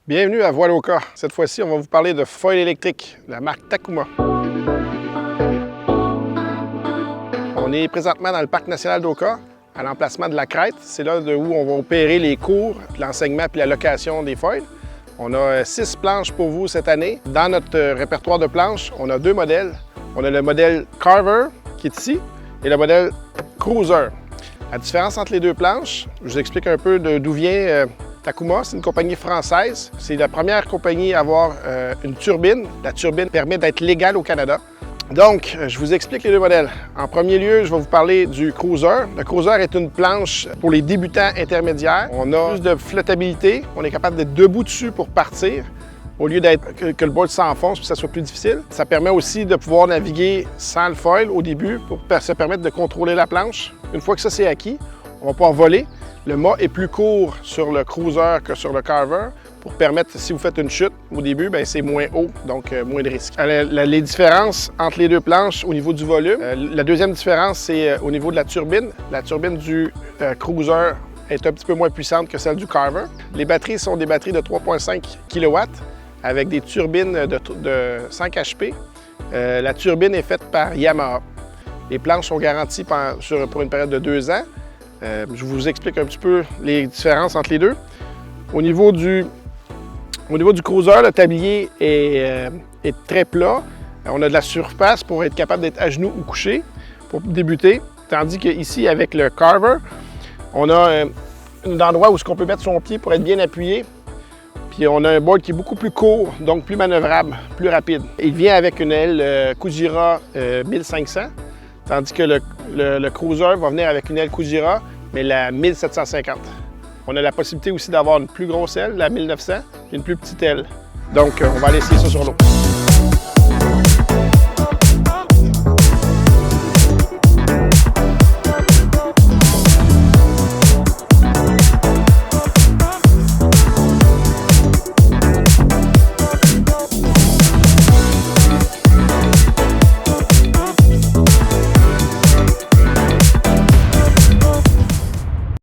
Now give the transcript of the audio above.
Bienvenue à Voile Oka. Cette fois-ci, on va vous parler de foil électrique, de la marque Takuma. On est présentement dans le parc national d'Oka, à l'emplacement de la Crête. C'est là où on va opérer les cours, l'enseignement et la location des foils. On a 6 planches pour vous cette année. Dans notre répertoire de planches, on a 2 modèles. On a le modèle Carver, qui est ici, et le modèle Cruiser. La différence entre les 2 planches, je vous explique un peu d'où vient Takuma. C'est une compagnie française. C'est la première compagnie à avoir une turbine. La turbine permet d'être légale au Canada. Donc, je vous explique les 2 modèles. En premier lieu, je vais vous parler du Cruiser. Le Cruiser est une planche pour les débutants intermédiaires. On a plus de flottabilité. On est capable d'être debout dessus pour partir, au lieu que le board s'enfonce et que ça soit plus difficile. Ça permet aussi de pouvoir naviguer sans le foil au début pour se permettre de contrôler la planche. Une fois que ça c'est acquis, on va pouvoir voler. Le mât est plus court sur le Cruiser que sur le Carver pour permettre, si vous faites une chute au début, c'est moins haut, donc moins de risque. Les différences entre les 2 planches au niveau du volume. La deuxième différence, c'est au niveau de la turbine. La turbine du Cruiser est un petit peu moins puissante que celle du Carver. Les batteries sont des batteries de 3,5 kW avec des turbines de 5 HP. La turbine est faite par Yamaha. Les planches sont garanties pour une période de 2 ans. Je vous explique un petit peu les différences entre les deux. Au niveau du Cruiser, le tablier est très plat. On a de la surface pour être capable d'être à genoux ou couché pour débuter. Tandis qu'ici, avec le Carver, on a un endroit où on peut mettre son pied pour être bien appuyé. Puis on a un board qui est beaucoup plus court, donc plus manœuvrable, plus rapide. Il vient avec une aile Kujira 1500, tandis que le Cruiser va venir avec une aile Kujira, mais la 1750. On a la possibilité aussi d'avoir une plus grosse aile, la 1900, et une plus petite aile. Donc on va aller essayer ça sur l'eau.